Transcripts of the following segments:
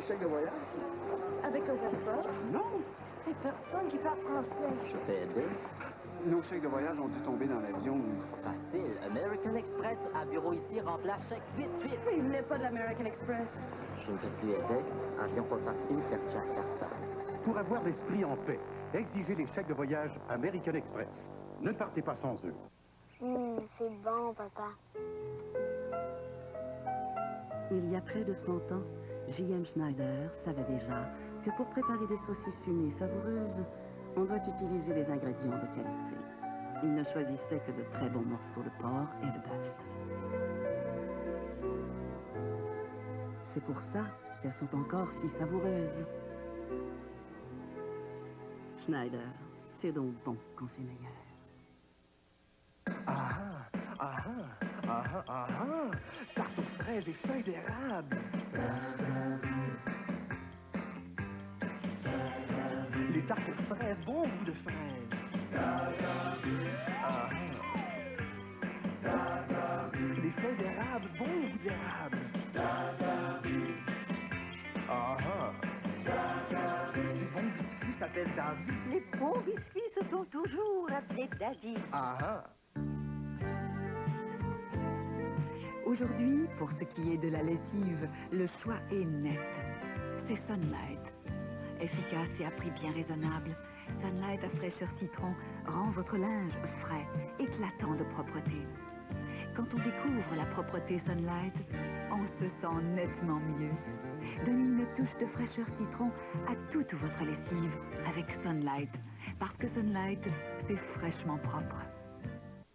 chèque de voyage? Avec le passeport? Non. C'est personne qui parle français. Je peux aider? Nos chèques de voyage ont dû tomber dans l'avion. Facile. American Express, à bureau ici, remplace chèque. Vite, vite. Oui, il venait pas de l'American Express. Je ne peux plus aider. Avion pour partir vers Jakarta. Pour avoir l'esprit en paix, exigez les chèques de voyage American Express. Ne partez pas sans eux. C'est bon, papa. Il y a près de 100 ans, J.M. Schneider savait déjà que pour préparer des saucisses fumées savoureuses, on doit utiliser des ingrédients de qualité. Il ne choisissait que de très bons morceaux de porc et de bœuf. C'est pour ça qu'elles sont encore si savoureuses. Schneider, c'est donc bon quand c'est meilleur. Tarte aux fraises et feuilles d'érable. Les tartes aux fraises, bon goût de fraises. Les feuilles d'érable, bon goût d'érable. Ces bons biscuits s'appellent David. Les bons biscuits se sont toujours appelés David. Aujourd'hui, pour ce qui est de la lessive, le choix est net. C'est Sunlight. Efficace et à prix bien raisonnable, Sunlight à fraîcheur citron rend votre linge frais, éclatant de propreté. Quand on découvre la propreté Sunlight, on se sent nettement mieux. Donnez une touche de fraîcheur citron à toute votre lessive avec Sunlight, parce que Sunlight, c'est fraîchement propre.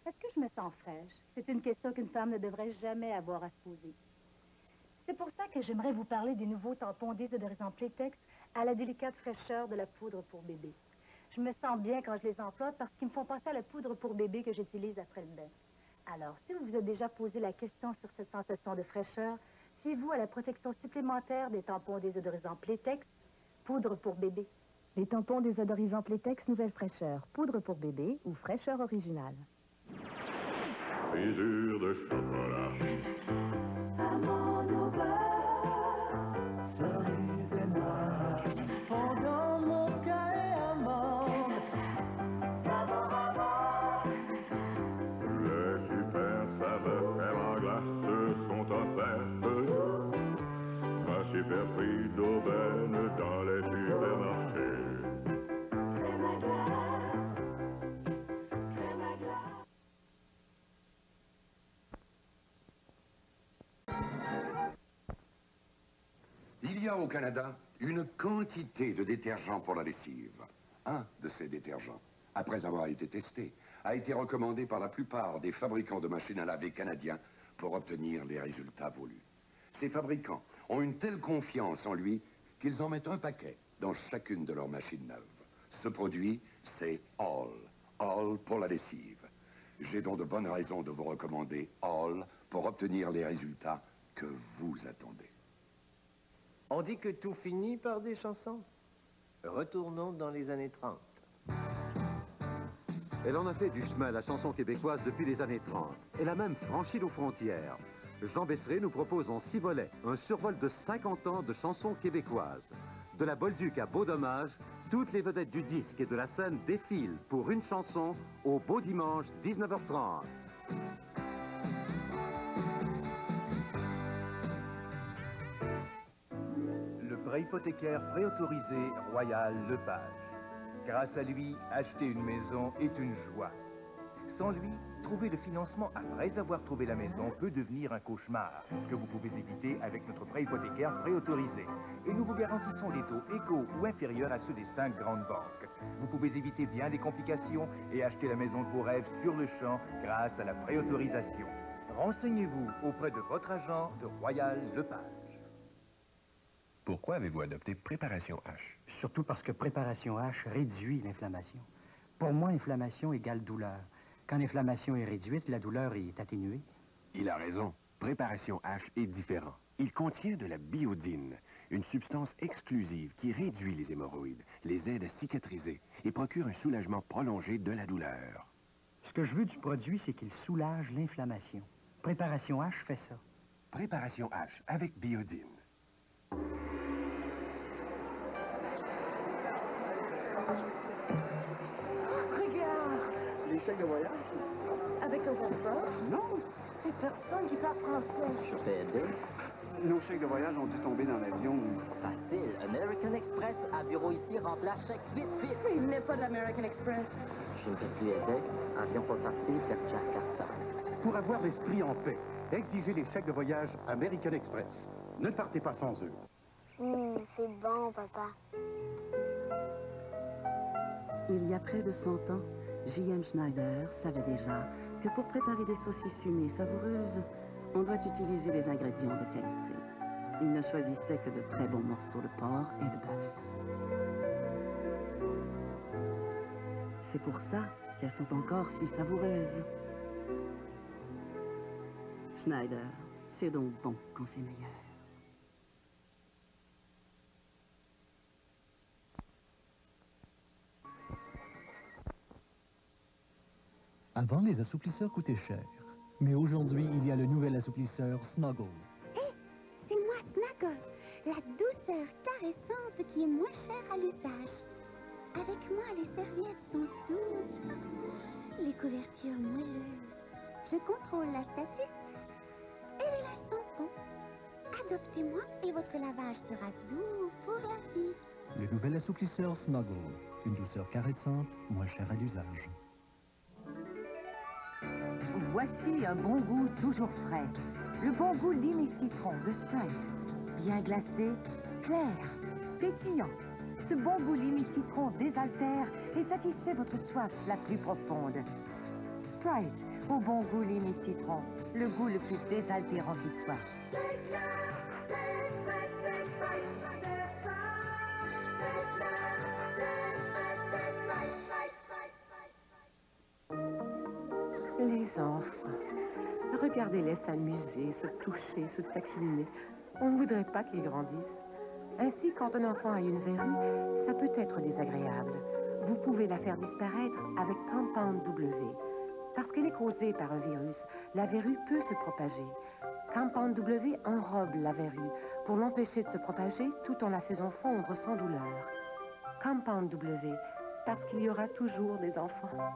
Est-ce que je me sens fraîche? C'est une question qu'une femme ne devrait jamais avoir à se poser. C'est pour ça que j'aimerais vous parler des nouveaux tampons désodorisants Playtex à la délicate fraîcheur de la poudre pour bébé. Je me sens bien quand je les emploie parce qu'ils me font penser à la poudre pour bébé que j'utilise après le bain. Alors, si vous vous êtes déjà posé la question sur cette sensation de fraîcheur, fiez-vous à la protection supplémentaire des tampons désodorisants Playtex, poudre pour bébé. Les tampons désodorisants Playtex Nouvelle Fraîcheur, poudre pour bébé ou fraîcheur originale. Brisure de chocolat. Amande au beurre, cerise et noix, fondant mocha et amande, saveur à mort. Les super saveurs crème en glace sont offertes. Un super prix d'aubaine dans les supermarchés. Crème à glace, crème à glace. Il y a au Canada une quantité de détergents pour la lessive. Un de ces détergents, après avoir été testé, a été recommandé par la plupart des fabricants de machines à laver canadiens pour obtenir les résultats voulus. Ces fabricants ont une telle confiance en lui qu'ils en mettent un paquet dans chacune de leurs machines neuves. Ce produit, c'est All. All pour la lessive. J'ai donc de bonnes raisons de vous recommander All pour obtenir les résultats que vous attendez. On dit que tout finit par des chansons. Retournons dans les années 30. Elle en a fait du chemin, la chanson québécoise, depuis les années 30. Elle a même franchi nos frontières. Jean Besseret nous propose en 6 volets un survol de 50 ans de chansons québécoises. De la Bolduc à Beau Dommage, toutes les vedettes du disque et de la scène défilent pour une chanson au Beau Dimanche, 19h30. Le prêt hypothécaire préautorisé Royal Lepage. Grâce à lui, acheter une maison est une joie. Sans lui, trouver le financement après avoir trouvé la maison peut devenir un cauchemar, que vous pouvez éviter avec notre prêt hypothécaire préautorisé. Et nous vous garantissons des taux égaux ou inférieurs à ceux des 5 grandes banques. Vous pouvez éviter bien des complications et acheter la maison de vos rêves sur le champ grâce à la préautorisation. Renseignez-vous auprès de votre agent de Royal Lepage. Pourquoi avez-vous adopté Préparation H? Surtout parce que Préparation H réduit l'inflammation. Pour moi, inflammation égale douleur. Quand l'inflammation est réduite, la douleur est atténuée. Il a raison. Préparation H est différent. Il contient de la biodine, une substance exclusive qui réduit les hémorroïdes, les aide à cicatriser et procure un soulagement prolongé de la douleur. Ce que je veux du produit, c'est qu'il soulage l'inflammation. Préparation H fait ça. Préparation H avec biodine. chèque de voyage? Avec ton passeport? Non. Il n'y a personne qui parle français. Je peux aider? Nos chèques de voyage ont dû tomber dans l'avion. Facile. American Express à bureau ici remplace chèque. Vite, vite. Mais il n'est pas de l'American Express. Je ne peux plus aider. Avion pas parti vers Jakarta. Pour avoir l'esprit en paix, exigez les chèques de voyage American Express. Ne partez pas sans eux. C'est bon, papa. Il y a près de 100 ans, J.M. Schneider savait déjà que pour préparer des saucisses fumées savoureuses, on doit utiliser des ingrédients de qualité. Il ne choisissait que de très bons morceaux de porc et de bœuf. C'est pour ça qu'elles sont encore si savoureuses. Schneider, c'est donc bon quand c'est meilleur. Avant, les assouplisseurs coûtaient cher. Mais aujourd'hui, il y a le nouvel assouplisseur Snuggle. Hé, c'est moi, Snuggle, la douceur caressante qui est moins chère à l'usage. Avec moi, les serviettes sont douces, les couvertures moelleuses. Je contrôle la statue et les lâches sont bons. Adoptez-moi et votre lavage sera doux pour la vie. Le nouvel assouplisseur Snuggle. Une douceur caressante, moins chère à l'usage. Voici un bon goût toujours frais. Le bon goût lime et citron de Sprite. Bien glacé, clair, pétillant. Ce bon goût lime et citron désaltère et satisfait votre soif la plus profonde. Sprite, au bon goût lime et citron. Le goût le plus désaltérant qui soit. Les enfants, regardez-les s'amuser, se toucher, se taquiner. On ne voudrait pas qu'ils grandissent. Ainsi, quand un enfant a une verrue, ça peut être désagréable. Vous pouvez la faire disparaître avec Compound W. Parce qu'elle est causée par un virus, la verrue peut se propager. Compound W enrobe la verrue pour l'empêcher de se propager tout en la faisant fondre sans douleur. Compound W, parce qu'il y aura toujours des enfants.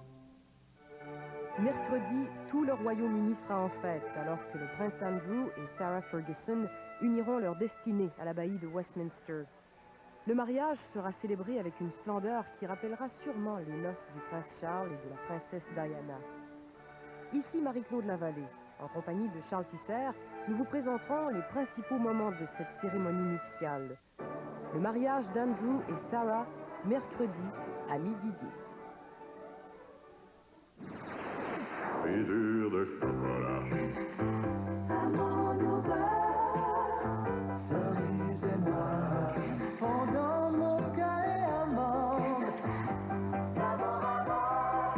Mercredi, tout le Royaume-Uni sera en fête, alors que le prince Andrew et Sarah Ferguson uniront leur destinée à l'abbaye de Westminster. Le mariage sera célébré avec une splendeur qui rappellera sûrement les noces du prince Charles et de la princesse Diana. Ici Marie-Claude Lavallée. En compagnie de Charles Tisser, nous vous présenterons les principaux moments de cette cérémonie nuptiale. Le mariage d'Andrew et Sarah, mercredi à 12h10. Brisure de chocolat. Amande au beurre, cerise et noix, fondant mocha et amande. Savon à mort.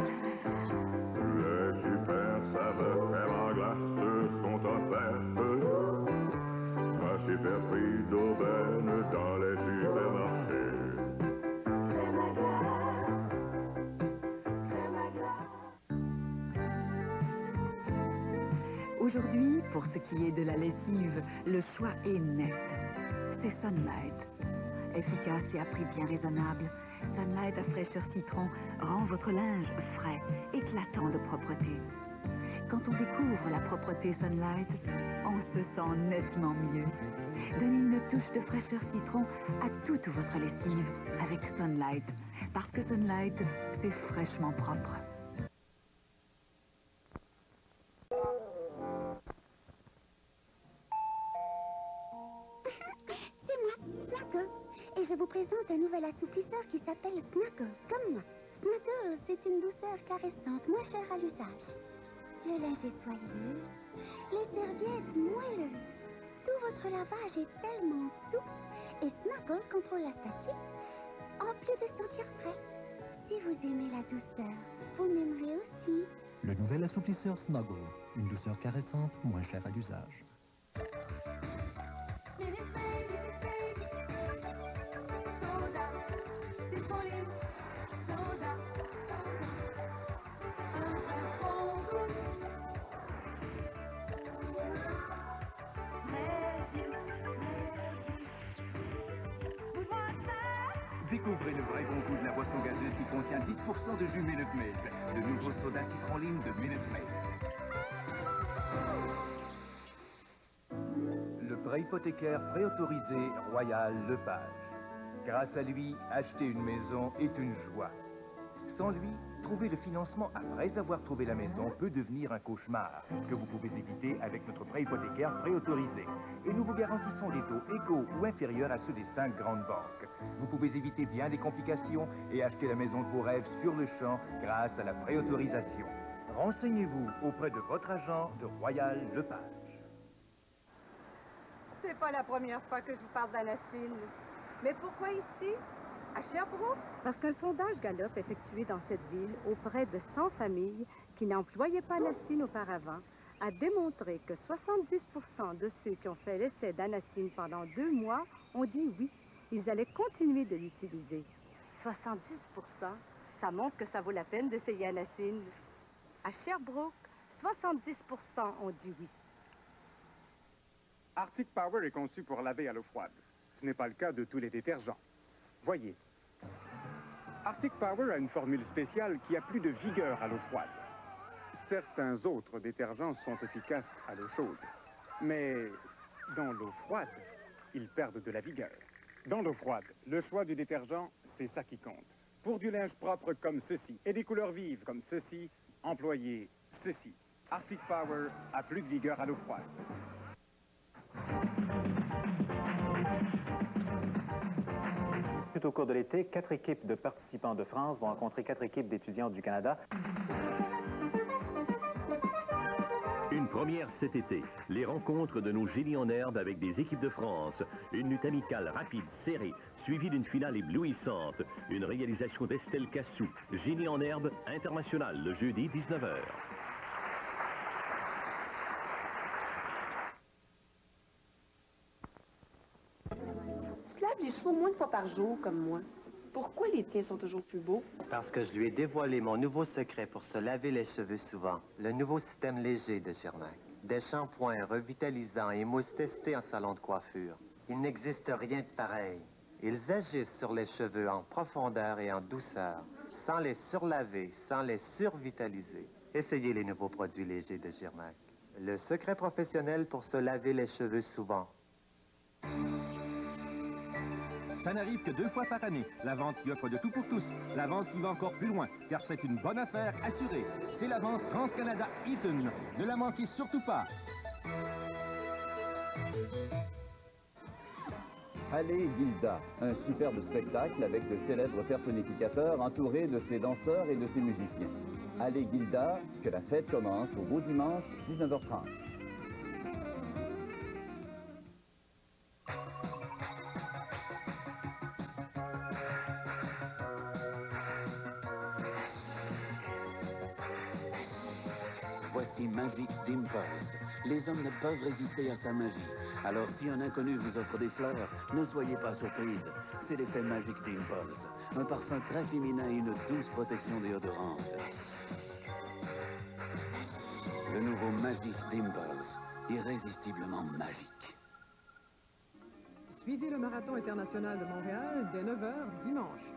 Les super saveurs crème en glace sont offertes. Un super prix d'aubaine dans les supermarchés. Crème à glace, crème à glace. Aujourd'hui, pour ce qui est de la lessive, le choix est net. C'est Sunlight. Efficace et à prix bien raisonnable, Sunlight à fraîcheur citron rend votre linge frais, éclatant de propreté. Quand on découvre la propreté Sunlight, on se sent nettement mieux. Donnez une touche de fraîcheur citron à toute votre lessive avec Sunlight, parce que Sunlight, c'est fraîchement propre. C'est moi, Snuggle. Et je vous présente un nouvel assouplisseur qui s'appelle Snuggle, comme moi. Snuggle, c'est une douceur caressante, moins chère à l'usage. Le linge est soyeux, les serviettes moelleuses. Tout votre lavage est tellement doux. Et Snuggle contrôle la statue, en plus de sentir frais. Si vous aimez la douceur, vous m'aimerez aussi. Le nouvel assouplisseur Snuggle. Une douceur caressante, moins chère à l'usage. Découvrez le vrai bon goût de la boisson gazeuse qui contient 10% de jus Minute Maid. Le nouveau soda citron lime de Minute Maid. Le prêt hypothécaire préautorisé Royal Lepage. Grâce à lui, acheter une maison est une joie. Sans lui, trouver le financement après avoir trouvé la maison peut devenir un cauchemar que vous pouvez éviter avec notre prêt hypothécaire préautorisé. Et nous vous garantissons des taux égaux ou inférieurs à ceux des 5 grandes banques. Vous pouvez éviter bien des complications et acheter la maison de vos rêves sur le champ grâce à la préautorisation. Renseignez-vous auprès de votre agent de Royal Lepage. C'est pas la première fois que je vous parle d'Anacine. Mais pourquoi ici? À Sherbrooke? Parce qu'un sondage Gallup effectué dans cette ville auprès de 100 familles qui n'employaient pas Anacine auparavant a démontré que 70% de ceux qui ont fait l'essai d'Anacine pendant 2 mois ont dit oui. Ils allaient continuer de l'utiliser. 70%? Ça montre que ça vaut la peine d'essayer Anacine. À Sherbrooke, 70% ont dit oui. Arctic Power est conçu pour laver à l'eau froide. Ce n'est pas le cas de tous les détergents. Voyez. Arctic Power a une formule spéciale qui a plus de vigueur à l'eau froide. Certains autres détergents sont efficaces à l'eau chaude. Mais dans l'eau froide, ils perdent de la vigueur. Dans l'eau froide, le choix du détergent, c'est ça qui compte. Pour du linge propre comme ceci et des couleurs vives comme ceci, employez ceci. Arctic Power a plus de vigueur à l'eau froide. Tout au cours de l'été, 4 équipes de participants de France vont rencontrer 4 équipes d'étudiants du Canada. Une première cet été, les rencontres de nos génies en herbe avec des équipes de France. Une lutte amicale rapide, serrée, suivie d'une finale éblouissante. Une réalisation d'Estelle Cassou. Génie en herbe international, le jeudi 19h. Tu laves les cheveux moins de fois par jour, comme moi. Pourquoi les tiens sont toujours plus beaux? Parce que je lui ai dévoilé mon nouveau secret pour se laver les cheveux souvent. Le nouveau système léger de Girnac. Des shampoings revitalisants et mousses testées en salon de coiffure. Il n'existe rien de pareil. Ils agissent sur les cheveux en profondeur et en douceur, sans les surlaver, sans les survitaliser. Essayez les nouveaux produits légers de Girnac. Le secret professionnel pour se laver les cheveux souvent. Ça n'arrive que 2 fois par année. La vente qui offre de tout pour tous. La vente qui va encore plus loin, car c'est une bonne affaire assurée. C'est la vente TransCanada Eaton. Ne la manquez surtout pas. Allez Gilda, un superbe spectacle avec de célèbres personnificateurs entourés de ses danseurs et de ses musiciens. Allez Gilda, que la fête commence au beau dimanche, 19h30. Voici Magic Dimples. Les hommes ne peuvent résister à sa magie. Alors si un inconnu vous offre des fleurs, ne soyez pas surprise. C'est l'effet Magic Dimples. Un parfum très féminin et une douce protection déodorante. Le nouveau Magic Dimples. Irrésistiblement magique. Suivez le Marathon international de Montréal dès 9h dimanche.